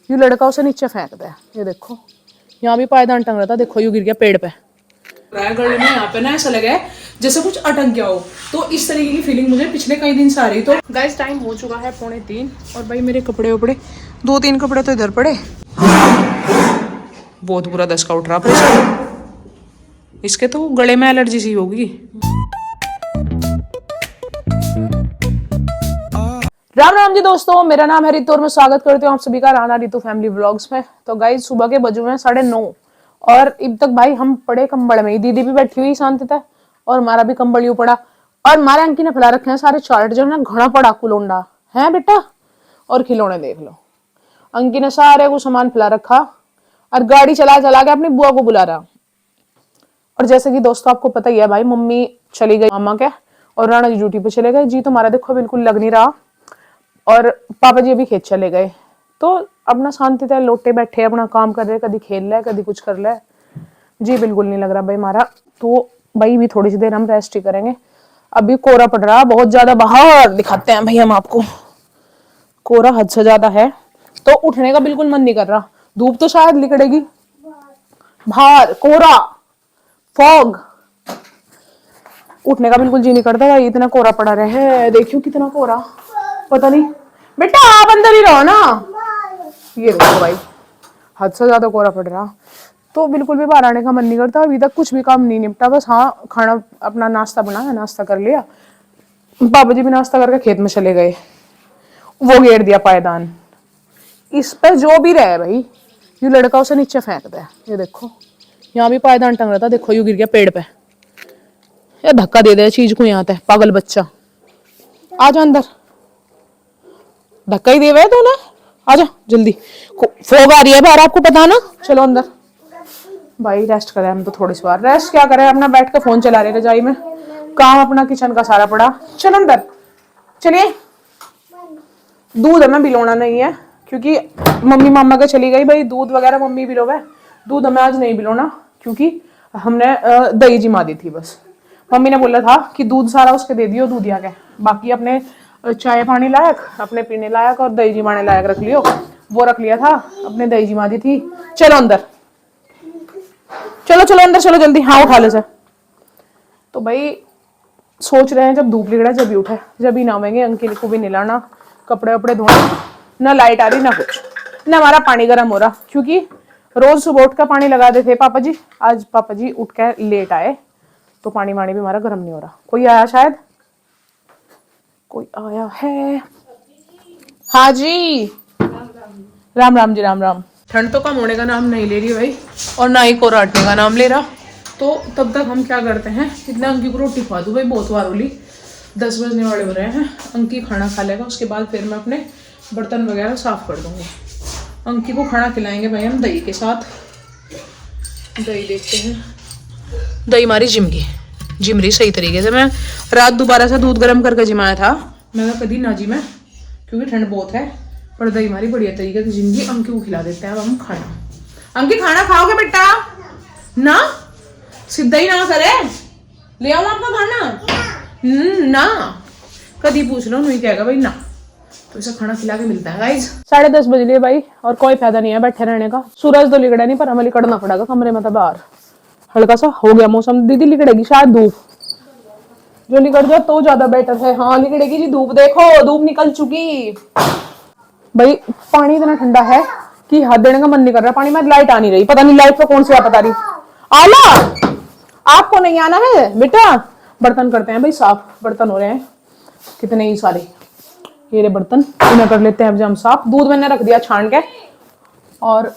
ये लड़का उसे नीचे फेंक दे। ये देखो यहाँ भी पायदान टंग रहा था, देखो यू गिर गया पेड़ पे। गले में यहाँ पे ना ऐसा लगा है जैसे कुछ अटक गया हो, तो इस तरीके की फीलिंग मुझे पिछले कई दिन से आ रही। तो गाइस टाइम हो चुका है 2:45 और भाई मेरे कपड़े उपड़े 2-3 कपड़े तो इधर पड़े। बहुत बुरा दस्का उठ रहा प्रेशर, इसके तो गले में एलर्जी सी होगी। राम राम जी दोस्तों, मेरा नाम है रितु और मैं स्वागत करती हूँ आप सभी का राना रितु फैमिली व्लॉग्स में। तो गाइस सुबह के बजे हैं 9:30 और अब तक भाई हम पड़े कंबल में ही। दीदी भी बैठी हुई शांति था और हमारा भी कंबल यूं पड़ा। और हमारे अंकी ने फैला रखे हैं सारे चार्ट जो है ना, घड़ा पड़ा कुलोंडा है बेटा। और खिलौने देख लो, अंकी ने सारे को सामान फैला रखा और गाड़ी चला चला के अपनी बुआ को बुला रहा। और जैसे कि दोस्तों आपको पता ही है भाई, मम्मी चली गई मामा के और राणा जी ड्यूटी पे चले गए। जी तुम्हारा देखो बिल्कुल लग नहीं रहा और पापा जी अभी खेत चले गए। तो अपना शांति से लोटे बैठे अपना काम कर रहे, कभी खेल रहे कभी कुछ कर रहे। जी बिल्कुल नहीं लग रहा भाई हमारा। तो भाई भी थोड़ी सी देर हम रेस्ट ही करेंगे। अभी कोहरा पड़ रहा बहुत ज्यादा, बाहर दिखाते हैं भाई हम आपको। कोहरा हद से ज्यादा है तो उठने का बिल्कुल मन नहीं कर रहा। धूप तो शायद निकलेगी, बाहर कोहरा फॉग, उठने का बिल्कुल जी नहीं करता भाई। इतना कोहरा पड़ा रहे, देखियो कितना कोहरा। पता नहीं बेटा आप अंदर ही रहो ना। ये देखो भाई हद से ज्यादा कोहरा पड़ रहा, तो बिल्कुल भी बाहर आने का मन नहीं करता। अभी तक कुछ भी काम नहीं निपटा, बस हाँ खाना अपना नाश्ता बनाया, नाश्ता कर लिया। पापा जी भी नाश्ता करके खेत में चले गए, वो घेर दिया पायदान। इस पे जो भी रहे भाई, ये लड़का उसे नीचे फेंक दे। ये देखो यहाँ भी पायदान टंग रहा था, देखो यू गिर गया पेड़ पे। ये धक्का दे दे चीज को यहाँ तक, पागल बच्चा। आ जा अंदर, धक्का ही दे हुए तू ना, आजा जल्दी। फोग आ रही है बाहर, आपको पता ना। चलो अंदर भाई, रेस्ट करें हम तो थोड़ी सी बार। रेस्ट क्या करें, अपना बैठ के फोन चला रहे रजाई में, काम अपना किचन का सारा पड़ा। चलो अंदर चलिए। दूध हमें बिलोना नहीं है क्योंकि मम्मी मामा के चली गई भाई। दूध वगैरह मम्मी बिलोवे, दूध हमें आज नहीं बिलोना क्योंकि हमने दही जिमा दी थी। बस मम्मी ने बोला था कि दूध सारा उसके दे दियो दूधिया के, बाकी अपने चाय पानी लायक, अपने पीने लायक और दही जिमाने लायक रख लियो। वो रख लिया था, अपने दही जिमा दी थी। चलो अंदर, चलो चलो अंदर चलो जल्दी। हाँ उठा ले सर। तो भाई सोच रहे हैं जब धूप निकला जब ही उठे, जब ही नहावेंगे। अंकिल को भी नहलाना, कपड़े वपड़े धोने, ना लाइट आ रही ना कुछ, ना हमारा पानी गर्म हो रहा। क्योंकि रोज सुबह उठ कर पानी लगा देते पापा जी, आज पापा जी उठ कर लेट आए तो पानी वानी भी हमारा गर्म नहीं हो रहा। कोई आया शायद, कोई आया है। हाँ जी राम राम जी राम राम। ठंड तो कम होने का नाम नहीं ले रही भाई और ना ही कोहरा हटने का नाम ले रहा। तो तब तक हम क्या करते हैं, इतना अंकी को रोटी खवा दूं भाई, बहुत बार होली 10 बजने वाले हो रहे हैं। अंकी खाना खा लेगा, उसके बाद फिर मैं अपने बर्तन वगैरह साफ कर दूंगी। अंकी को खाना खिलाएंगे भाई हम दही के साथ। दही देखते हैं, दही हमारी जिम रही सही तरीके से। मैं रात दोबारा से दूध गर्म करके जिमाया था, मैं कभी ना जिमे क्योंकि ठंड बहुत है। पर दही हमारी बढ़िया तरीके से जिम गई। अंकी को खिला देते हैं अब हम खाना। अंकी खाना खाओगे बेटा ना, सीधा ही ना करे, ले आओ आपका खाना ना। कभी पूछ लो नहीं कहेगा भाई ना, तो इसे खाना खिला के मिलता है गाइस। 10:30 बज लिए भाई और कोई फायदा नहीं है बैठे रहने का। सूरज तो लिकड़ा नहीं पर हमें लिकड़ना पड़ेगा कमरे में। तो बाहर हल्का सा हो गया मौसम, दीदी लिकड़ेगी शायद धूप, जो लिकड़ जाए तो ज्यादा बेटर है। हाँ लिकड़ेगी जी धूप, देखो धूप निकल चुकी भाई। पानी इतना ठंडा है कि हाथ देने का मन नहीं कर रहा पानी में। लाइट आ नहीं रही, पता नहीं लाइट पे कौन सी आप बता रही। आला आपको नहीं आना है बेटा। बर्तन करते हैं भाई साफ, बर्तन हो रहे हैं कितने ही सारे। ये रे बर्तन, इन्हें कर लेते हैं हम साफ। दूध मैंने रख दिया छान के और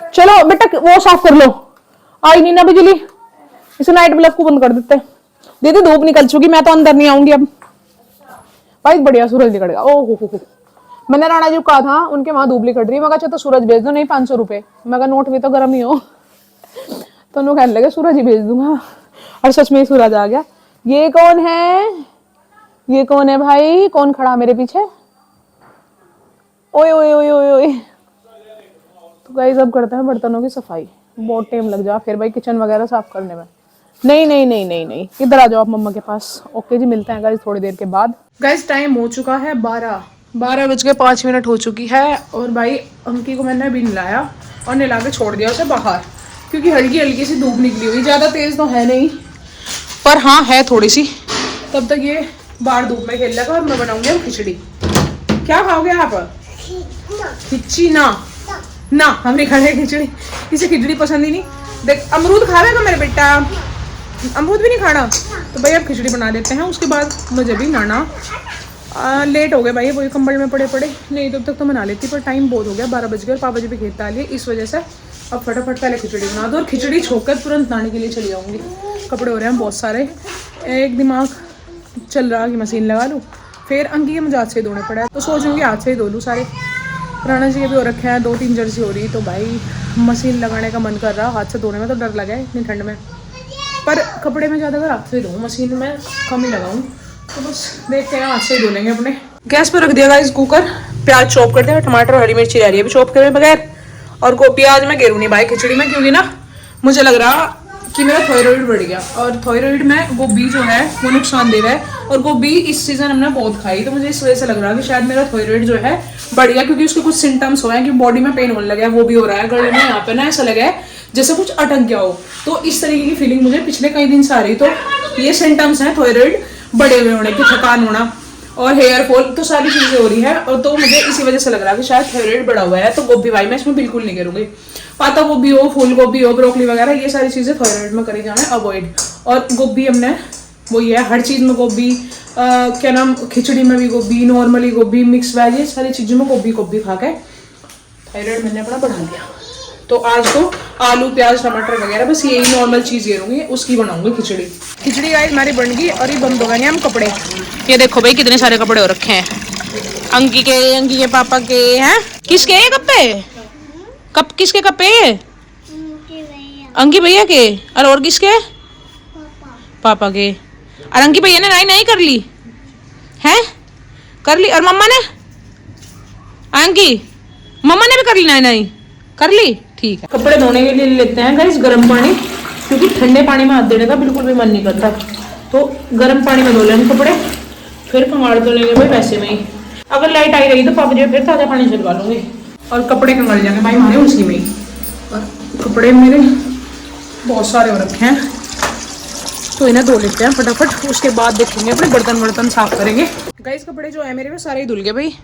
चलो बेटा वो साफ कर लो। आई नहीं ना बिजली, इसे नाइट बल्ब को बंद कर देते। दीदी धूप निकल चुकी, मैं तो अंदर नहीं आऊंगी अब भाई। बढ़िया सूरज निकल गया। ओह हो। मैंने राणा जी को कहा था उनके वहां धूप निकल रही है, मैं कहा तो सूरज भेज दो। नहीं 500 रुपए, मैं कहा नोट भी तो गर्म ही हो। तो उन्होंने कहने लगे सूरज ही भेज दूंगा और सच में ही सूरज आ गया। ये कौन है, ये कौन है भाई, कौन खड़ा मेरे पीछे। ओए ओए ओए ओए ओए। तो गाइस अब करते हैं बर्तनों की सफाई, बहुत टाइम लग जा फिर भाई किचन वगैरह साफ करने में। नहीं नहीं नहीं नहीं नहीं, इधर आ जाओ आप मम्मा के पास। ओके जी मिलते हैं गाइस थोड़ी देर के बाद। गाइस टाइम हो चुका है 12 12:05 हो चुकी है और भाई अंकी को मैंने अभी नहलाया और नहला के छोड़ दिया उसे बाहर, क्योंकि हल्की हल्की सी धूप निकली हुई, ज़्यादा तेज़ तो है नहीं पर हाँ है थोड़ी सी। तब तक ये बाहर धूप में खेल लेगा और मैं बनाऊंगी अब खिचड़ी। क्या खाओगे आप? खिचड़ी ना ना, हम नहीं खाने खिचड़ी, किसी खिचड़ी पसंद ही नहीं। देख अमरूद खाएगा मेरे बेटा, अमरूद भी नहीं खाना, तो भाई अब खिचड़ी बना देते हैं। उसके बाद मुझे भी नहाना लेट हो गया भाई, वही कंबल में पड़े पड़े, नहीं तब तक तो बना लेती पर टाइम बहुत हो गया, 12 बज गए और पापा जी भी खेत आ लिए, इस वजह से अब फटाफट पहले खिचड़ी बना दो और खिचड़ी छोड़कर तुरंत नहाने के लिए चली जाऊँगी। कपड़े हो रहे हैं बहुत सारे, एक दिमाग चल रहा कि मशीन लगा लूँ, फिर अंकी के मुझे हाथ से धोने पड़ा तो सोचूंगी हाथ से ही धो लूँ सारे। राणा जी के भी हो रखे हैं, 2-3 जर्सी हो रही, तो भाई मशीन लगाने का मन कर रहा, हाथ से धोने में तो डर लगा है इतनी ठंड में, पर कपड़े में ज़्यादा अगर हाथ से धोऊँ, मशीन में कम ही लगाऊँ, तो बस देखते हैं हाथ से ही धो लेंगे अपने। गैस पर रख दिया गाइस कुकर, प्याज चॉप कर दिया, टमाटर और हरी मिर्ची रह रही है अभी चॉप करे बगैर, और प्याज मैं गेरू नहीं भाई खिचड़ी में, क्योंकि ना मुझे लग रहा कि मेरा थायराइड बढ़ गया, और थायराइड में गोभी जो है वो नुकसानदेह है, और गोभी इस सीजन हमने बहुत खाई, तो मुझे इस वजह से लग रहा कि शायद मेरा थायराइड जो है बढ़ गया, क्योंकि उसके कुछ सिम्टम्स हुए हैं कि बॉडी में पेन होने लगा है, वो भी हो रहा है गले में, यहाँ पे ना ऐसा लगा है जैसे कुछ अटक गया हो, तो इस तरीके की फीलिंग मुझे पिछले कई दिन से आ रही। तो ये सिम्टम्स हैं थायराइड बढ़े हुए होने की, थकान होना और हेयर फॉल, तो सारी चीजें हो रही है, और तो मुझे इसी वजह से लग रहा है कि शायद थायराइड बढ़ा हुआ है। तो गोभी भाई मैं इसमें बिल्कुल नहीं करूंगी, पत्ता गोभी हो, फूल गोभी हो, ब्रोकली वगैरह, ये सारी चीजें थायराइड में करी जाना अवॉइड। और गोभी हमने वो ये है हर चीज में गोभी, क्या नाम, खिचड़ी में भी गोभी, नॉर्मली गोभी, मिक्स वेज, ये सारी चीजों में गोभी खा के थायराइड मैंने अपना बढ़ा लिया। तो आज तो आलू प्याज टमाटर वगैरह बस यही नॉर्मल चीज ये रहूंगी, उसकी बनाऊंगी खिचड़ी। खिचड़ी गाइस हमारी बन गई, और ये बंद हो गए हम कपड़े, ये देखो भाई कितने सारे कपड़े हो रखे हैं, अंकी के पापा के हैं, किसके ये कपड़े, किसके कपड़े, अंकी भैया के, और किसके, पापा के। और अंकी भैया ने नाई नहीं कर ली है, कर ली, और मम्मा ने, अंकी मम्मा ने भी कर ली नाई कर ली, ठीक है। कपड़े धोने के लिए लेते हैं गाइस गर्म पानी, क्योंकि ठंडे पानी में हाथ देने का बिल्कुल भी मन नहीं करता, तो गर्म पानी में धो लेंगे कपड़े, फिर कंगाल धो लेंगे भाई वैसे में ही। अगर लाइट आई रही तो पापा जी फिर ताज़ा पानी चलवा लूँगी, और कपड़े कंगाल जाएंगे भाई हमारे उसी में ही। और कपड़े मेरे बहुत सारे हो रखे हैं, तो इन्हें धो लेते हैं फटाफट, उसके बाद देखेंगे अपने बर्तन साफ करेंगे। गाइस कपड़े जो है मेरे में सारे ही धुल गए भाई,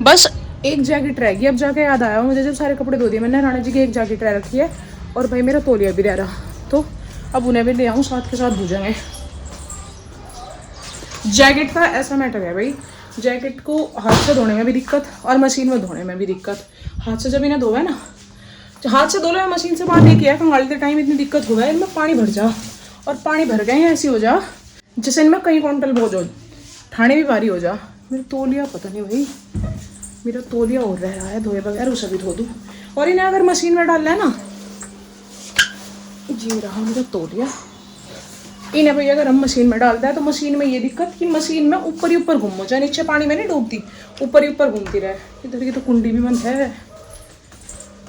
बस एक जैकेट रहेगी। अब जाके याद आया मुझे, जब सारे कपड़े धो दिए मैंने, राणा जी की एक जैकेट रह रखी है, और भाई मेरा तौलिया भी रह रहा, तो अब उन्हें भी ले आऊँ, साथ के साथ धुलेंगे। जैकेट का ऐसा मैटर है भाई, जैकेट को हाथ से धोने में भी दिक्कत और मशीन में धोने में भी दिक्कत। हाथ से जब इन्हें धोया ना, हाथ से धो लो, मशीन से बाहर नहीं किया, कंगालते टाइम इतनी दिक्कत हुआ है, इनमें पानी भर जा, और पानी भर गए हैं ऐसी हो जा जैसे इनमें कई क्विंटल बोझ हो, ठाणे भी भारी हो जा। मेरा तौलिया पता नहीं भाई, मेरा तौलिया और रह रहा है धोए बगैर, उसे भी धो दूँ। और इन्हें अगर मशीन में डालना है ना, ये रहा मेरा तौलिया, इन्हें भैया अगर हम मशीन में डालता है तो मशीन में ये दिक्कत कि मशीन में ऊपर ही ऊपर घूम हो जाए, नीचे पानी में नहीं डूबती, ऊपर ही ऊपर घूमती रहे। इधर की तो कुंडी भी बंद है,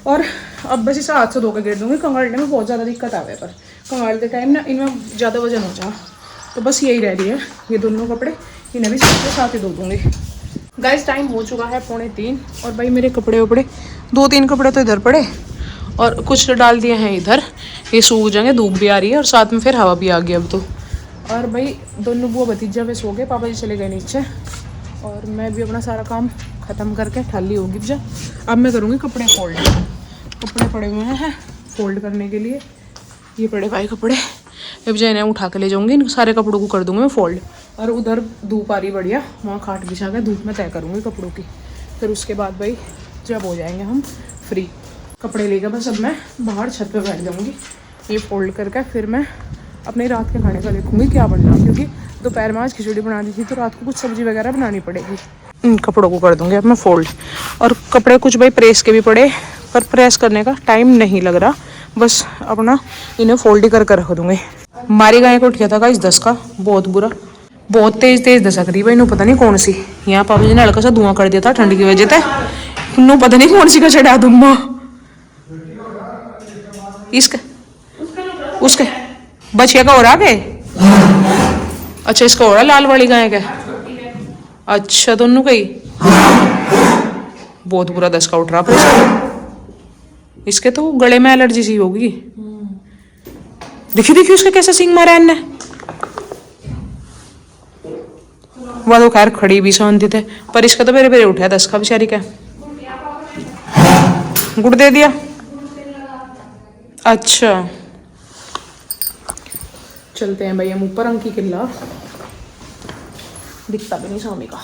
और अब बस इसे हाथ से धो के गिर दूँगी, कंगालने में बहुत ज़्यादा दिक्कत आ गई, पर कंगालते टाइम ना इनमें ज़्यादा वजन हो जा, तो बस यही रह रही है, ये दोनों कपड़े इन्हें भी साथ ही धो दूँगी। गाइस टाइम हो चुका है 2:45, और भाई मेरे कपड़े वपड़े 2-3 कपड़े तो इधर पड़े, और कुछ डाल दिए हैं इधर, ये सूख जाएंगे, धूप भी आ रही है और साथ में फिर हवा भी आ गई अब तो। और भाई दोनों बुआ भतीजा वे सो गए, पापा जी चले गए नीचे, और मैं भी अपना सारा काम ख़त्म करके ठाली होगी जा। अब मैं करूँगी कपड़े फोल्ड, कपड़े पड़े हुए हैं फोल्ड करने के लिए, ये पड़े भाई कपड़े, अब जो इन्हें उठा के ले जाऊँगी, इन सारे कपड़ों को कर दूँगी मैं फोल्ड। और उधर धूप आ रही बढ़िया, वहाँ खाट बिछा के धूप में तय करूँगी कपड़ों की, फिर उसके बाद भाई जब हो जाएंगे हम फ्री, कपड़े लेकर बस अब मैं बाहर छत पे बैठ जाऊँगी, ये फोल्ड करके फिर मैं अपने रात के खाने का देखूँगी क्या बनना, क्योंकि दोपहर में आज खिचड़ी बना दी थी, तो रात को कुछ सब्जी वगैरह बनानी पड़ेगी। इन कपड़ों को कर दूँगी अब मैं फोल्ड, और कपड़े कुछ भाई प्रेस के भी पड़े, पर प्रेस करने का टाइम नहीं लग रहा, बस अपना इन्हें फोल्ड ही करके रख दूँगी। हमारी गाय को उठ गया था गाइस 10 का, बहुत बुरा, बहुत तेज दशक रही भाई, इन्हों पता नहीं कौन सी, यहाँ पापा जी ने हल्का सा धुआं कर दिया था ठंड की वजह से, इन्हों पता नहीं कौन सी का चढ़ा दूंगा, इसके उसके बछिया का हो रहा के, अच्छा इसका हो रहा लाल वाली गाय का, अच्छा दोनों का ही बहुत बुरा दस्का उठ रहा पर इसके तो गले में एलर्जी सी होगी। देखिए उसका कैसा सींग मारा है। वह तो खैर खड़ी भी शांति थे, पर इसका तो मेरे उठा दस्का बेचारी का। गुड़ दे दिया। अच्छा चलते हैं भाई हम ऊपर। अंकी किला दिखता भी नहीं स्वामी का।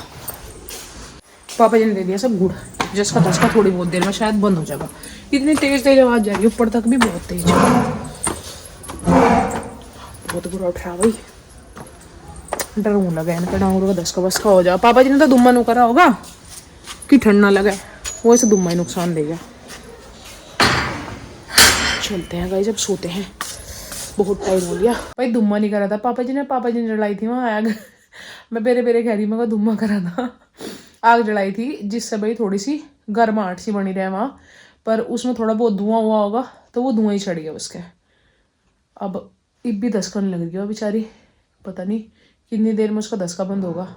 पापा जी ने दे दिया सब गुड़, जिसका दस्का थोड़ी बहुत देर में शायद बंद हो जाएगा। इतनी तेज आवाज जाएगी ऊपर तक भी, बहुत तेज। बहुत बुरा उठ रहा भाई, डर लगा इनका डांगरों का दस्का बस्का हो जाए। पापा जी ने तो दुम्मा नु करा होगा कि ठंड ना लगे, वो ऐसे दुम्मा ही नुकसान देगा। चलते हैं गाइस, जब सोते हैं, बहुत टाइम हो गया भाई। दुम्मा नहीं करा था पापा जी ने जलाई थी वहाँ आग। मैं बेरे कह रही, मैं दुम्मा करा था, आग जलाई थी जिससे भाई थोड़ी सी गर्माहट सी बनी रहे वहाँ पर। उसमें थोड़ा बहुत धुआं हुआ होगा तो वो धुआं ही चढ़ गया उसके। अब इब भी दस्का नहीं लग गया बेचारी, पता नहीं कितनी देर में उसका दस्का बंद होगा।